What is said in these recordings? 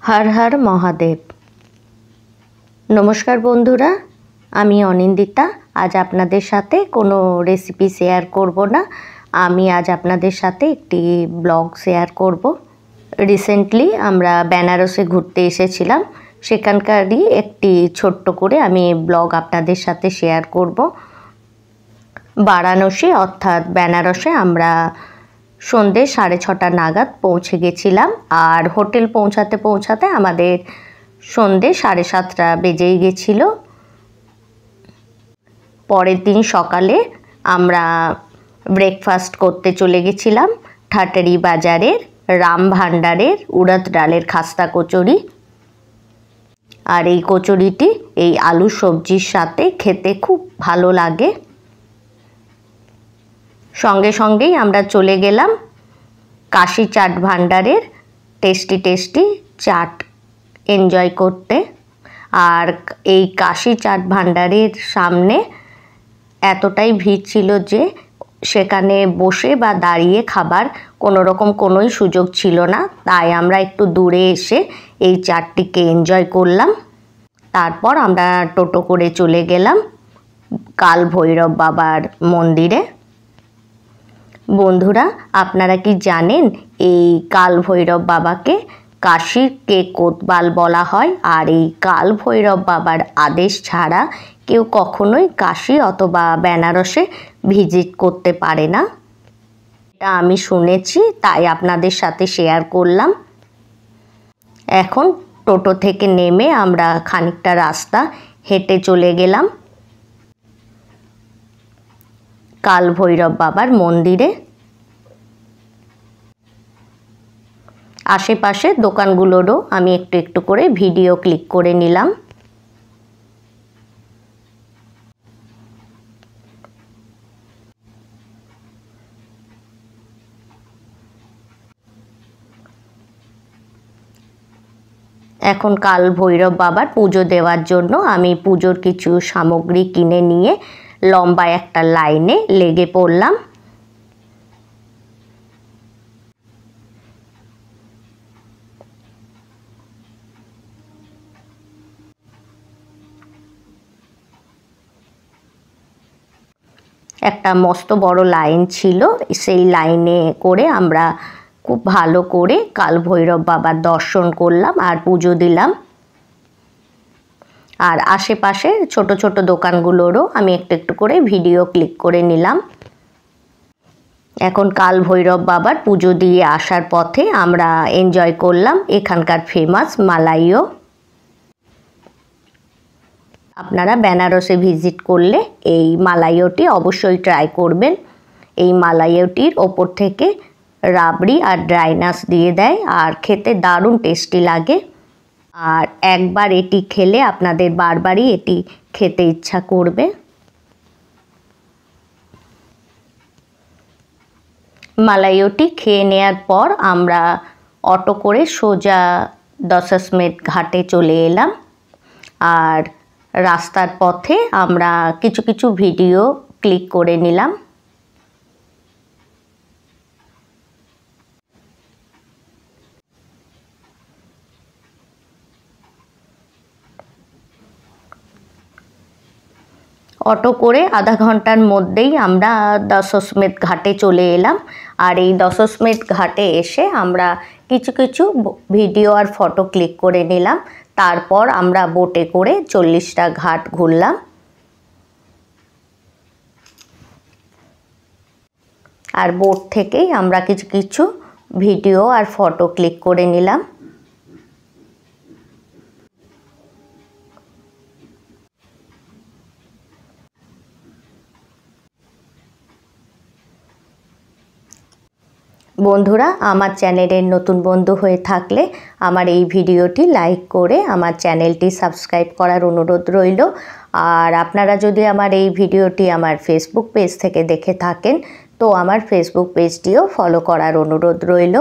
हर हर महादेव। नमस्कार बंधुरा, आमी अनिंदिता। आज आपनादेर साथे कोनो रेसिपि शेयर करब ना, आमी आज आपनादेर साथे एकटी ब्लग शेयर करब। रिसेंटली आमरा बेनारसे घुरते एसेछिलाम, सेखानकारई एकटी छोट्ट करे आमी ब्लग आपनादेर साथे शेयर करब। वाराणसी अर्थात बेनारसे आमरा सन्ধ্যে 6:30 नागाद पौঁছে गेছিলাম और होटेल पौঁছাতে पौঁছাতে आमादेर सन्ধ্যে 7:30 बेजेই गेছিল। পরের দিন সকালে আমরা ব্রেকফাস্ট করতে চলে গেছিলাম ঠাটারি বাজারের রাম ভান্ডারের উড়দ ডালের খাস্তা কচুরি। আর এই কচুরিটি এই আলু সবজির সাথে খেতে খুব ভালো লাগে। সঙ্গে সঙ্গেই আমরা চলে গেলাম কাশি চাট ভান্ডারের টেস্টি টেস্টি চাট এনজয় করতে। আর এই কাশি চাট ভান্ডারের সামনে এতটাই ভিড় ছিল যে সেখানে বসে বা দাঁড়িয়ে খাবার কোনো রকম কোনোই সুযোগ ছিল না, তাই আমরা একটু দূরে এসে এই চাটটিকে এনজয় করলাম। তারপর আমরা টোটো করে চলে গেলাম কাল ভৈরব বাবার মন্দিরে। বন্ধুরা, আপনারা কি জানেন এই কাল ভৈরব বাবাকে কাশীর কে কোতবাল বলা হয়? আর এই কাল ভৈরব বাবার আদেশ ছাড়া কেউ কখনোই কাশী অথবা বেনারসে ভিজিট করতে পারে না, এটা আমি শুনেছি, তাই আপনাদের সাথে শেয়ার করলাম। এখন টোটো থেকে নেমে আমরা খানিকটা রাস্তা হেঁটে চলে গেলাম কাল ভৈরব বাবার মন্দিরে। আশেপাশে দোকানগুলোরও আমি একটু একটু করে ভিডিও ক্লিক করে নিলাম। এখন কাল ভৈরব বাবার পুজো দেওয়ার জন্য আমি পুজোর কিছু সামগ্রী কিনে নিয়ে লম্বা একটা লাইনে লেগে পড়লাম। একটা মস্ত বড় লাইন ছিল, সেই লাইনে করে আমরা খুব ভালো করে কাল ভৈরব বাবার দর্শন করলাম আর পুজো দিলাম। আর আশেপাশে ছোট ছোট দোকানগুলোরও আমি একটু একটু করে ভিডিও ক্লিক করে নিলাম। এখন কাল ভৈরব বাবার পুজো দিয়ে আসার পথে আমরা এনজয় করলাম এখানকার ফেমাস মালাইও। আপনারা বেনারসে ভিজিট করলে এই মালাইওটি অবশ্যই ট্রাই করবেন। এই মালাইওটির ওপর থেকে রাবড়ি আর ড্রাই নাটস দিয়ে দেয় আর খেতে দারুণ টেস্টি লাগে। আর একবার এটি খেলে আপনাদের বারবারই এটি খেতে ইচ্ছা করবে। মালাইওটি খেয়ে নেওয়ার পর আমরা অটো করে সোজা দশাশ্বমেধ ঘাটে চলে এলাম। আর রাস্তার পথে আমরা কিছু কিছু ভিডিও ক্লিক করে নিলাম। অটো করে আধা ঘন্টার মধ্যেই আমরা দশাশ্বমেধ ঘাটে চলে এলাম। আর এই দশাশ্বমেধ ঘাটে এসে আমরা কিছু কিছু ভিডিও আর ফটো ক্লিক করে নিলাম। তারপর আমরা বোটে করে 40টা ঘাট ঘুরলাম। আর বোট থেকেই আমরা কিছু কিছু ভিডিও আর ফটো ক্লিক করে নিলাম। বন্ধুরা, আমার চ্যানেলের নতুন বন্ধু হয়ে থাকলে আমার এই ভিডিওটি লাইক করে আমার চ্যানেলটি সাবস্ক্রাইব করার অনুরোধ রইল। আর আপনারা যদি আমার এই ভিডিওটি আমার ফেসবুক পেজ থেকে দেখে থাকেন তো আমার ফেসবুক পেজটিও ফলো করার অনুরোধ রইল।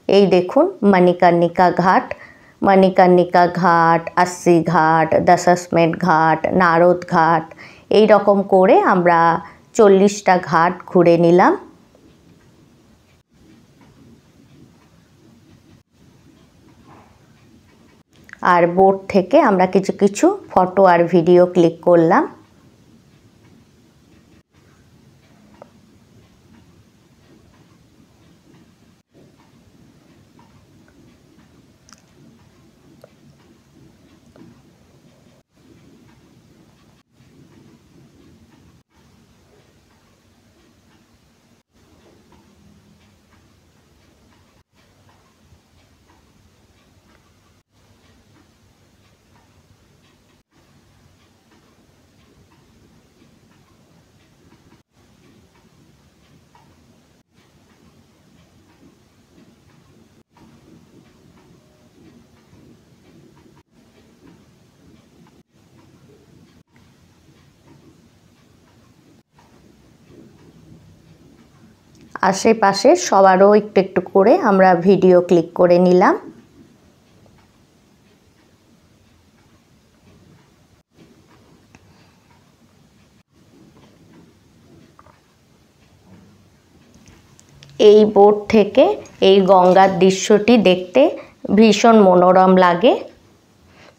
এই দেখুন মণিকর্ণিকা ঘাট, মণিকর্ণিকা ঘাট, अस्सी ঘাট, দশাশ্বমেধ ঘাট, নারদ ঘাট, এই রকম করে আমরা 40টা ঘাট ঘুরে নিলাম। আর বোট থেকে আমরা কিছু কিছু ফটো আর ভিডিও ক্লিক করলাম। আশেপাশে সবারও একটু একটু করে আমরা ভিডিও ক্লিক করে নিলাম। এই বোট থেকে এই গঙ্গার দৃশ্যটি দেখতে ভীষণ মনোরম লাগে।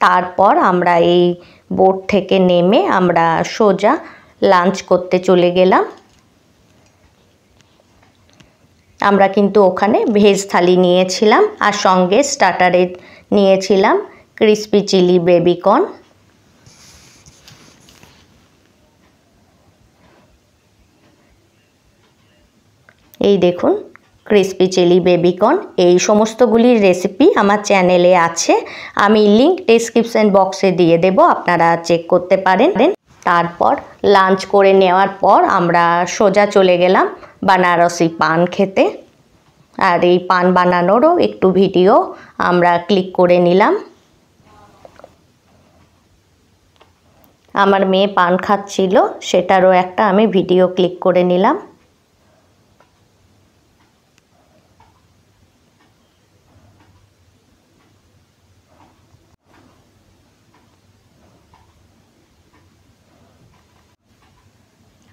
তারপর আমরা এই বোট থেকে নেমে আমরা সোজা লাঞ্চ করতে চলে গেলাম। আমরা কিন্তু ওখানে ভেজ থালি নিয়েছিলাম আর সঙ্গে স্টার্টারে নিয়েছিলাম ক্রিসপি চিলি বেবিকর্ন। এই দেখুন ক্রিসপি চিলি বেবিকর্ন। এই সমস্তগুলির রেসিপি আমার চ্যানেলে আছে, আমি লিংক ডেসক্রিপশন বক্সে দিয়ে দেব, আপনারা চেক করতে পারেন। তারপর লাঞ্চ করে নেওয়ার পর আমরা সোজা চলে গেলাম বানারসি পান খেতে। আর এই পান বানানোরও একটু ভিডিও আমরা ক্লিক করে নিলাম। আমার মেয়ে পান খাচ্ছিল, সেটারও একটা আমি ভিডিও ক্লিক করে নিলাম।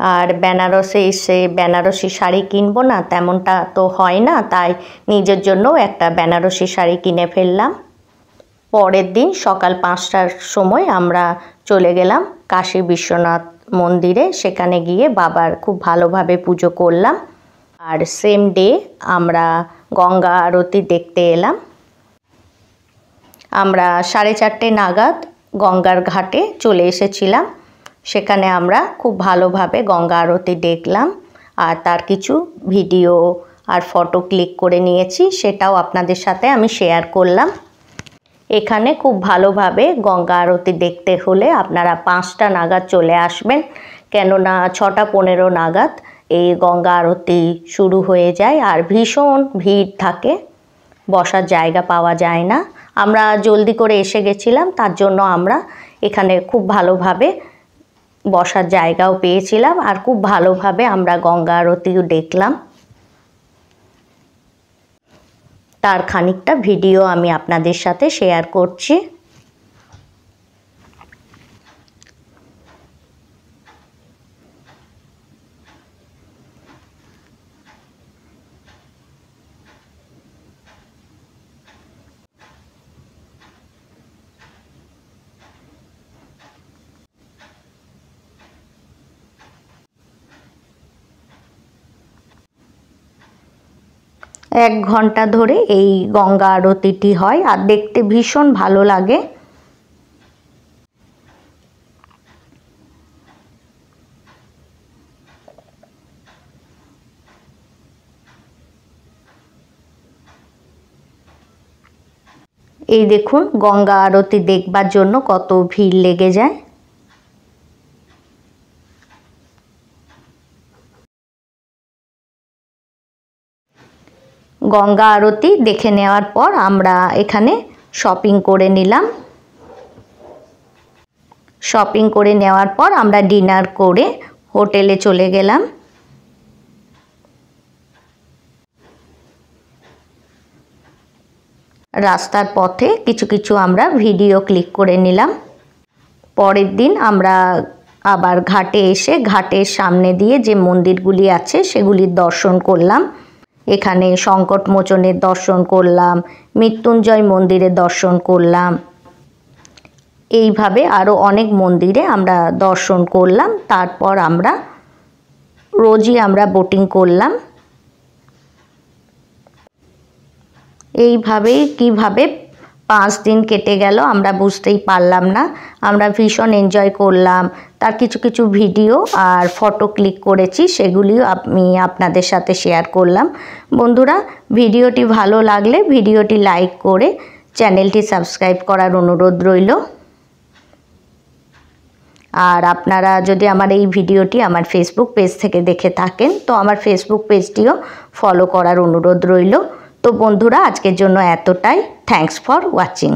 আর বেনারসে এসে বেনারসি শাড়ি কিনবো না তেমনটা তো হয় না, তাই নিজের জন্য একটা বেনারসি শাড়ি কিনে ফেললাম। পরের দিন সকাল 5টার সময় আমরা চলে গেলাম কাশী বিশ্বনাথ মন্দিরে। সেখানে গিয়ে বাবার খুব ভালোভাবে পুজো করলাম। আর সেম ডে আমরা গঙ্গা আরতি দেখতে এলাম। আমরা 4:30 নাগাদ গঙ্গার ঘাটে চলে এসেছিলাম। সেখানে আমরা খুব ভালোভাবে গঙ্গা আরতি দেখলাম আর তার কিছু ভিডিও আর ফটো ক্লিক করে নিয়েছি, সেটাও আপনাদের সাথে আমি শেয়ার করলাম। এখানে খুব ভালোভাবে গঙ্গা আরতি দেখতে হলে আপনারা 5টা নাগাদ চলে আসবেন, কেননা 6:15 নাগাদ এই গঙ্গা আরতি শুরু হয়ে যায় আর ভীষণ ভিড় থাকে, বসার জায়গা পাওয়া যায় না। আমরা জলদি করে এসে গেছিলাম, তার জন্য আমরা এখানে খুব ভালোভাবে বসার জায়গাও পেয়েছিলাম আর খুব ভালোভাবে আমরা গঙ্গা আরতিও দেখলাম। তার খানিকটা ভিডিও আমি আপনাদের সাথে শেয়ার করছি। এক ঘন্টা ধরে এই গঙ্গা আরতিটি হয় আর দেখতে ভীষণ ভালো লাগে। এই দেখুন গঙ্গা আরতি দেখবার জন্য কত ভিড় লেগে যায়। গঙ্গা আরতি দেখে নেওয়ার পর আমরা এখানে শপিং করে নিলাম। শপিং করে নেওয়ার পর আমরা ডিনার করে হোটেলে চলে গেলাম। রাস্তার পথে কিছু কিছু আমরা ভিডিও ক্লিক করে নিলাম। পরের দিন আমরা আবার ঘাটে এসে ঘাটের সামনে দিয়ে যে মন্দিরগুলি আছে সেগুলির দর্শন করলাম। এখানে সংকটমোচনের দর্শন করলাম, মৃত্যুঞ্জয় মন্দিরের দর্শন করলাম, এইভাবে আরও অনেক মন্দিরে আমরা দর্শন করলাম। তারপর আমরা রোজই আমরা বোটিং করলাম। এইভাবেই কিভাবে 5 দিন কেটে গেল আমরা বুঝতেই পারলাম না। আমরা ভীষণ এনজয় করলাম। তার কিছু কিছু ভিডিও আর ফটো ক্লিক করেছি, সেগুলিও আমি আপনাদের সাথে শেয়ার করলাম। বন্ধুরা, ভিডিওটি ভালো লাগলে ভিডিওটি লাইক করে চ্যানেলটি সাবস্ক্রাইব করার অনুরোধ রইল। আর আপনারা যদি আমার এই ভিডিওটি আমার ফেসবুক পেজ থেকে দেখে থাকেন তো আমার ফেসবুক পেজটিও ফলো করার অনুরোধ রইল। তো বন্ধুরা, আজকের জন্য এতটাই। Thanks for watching.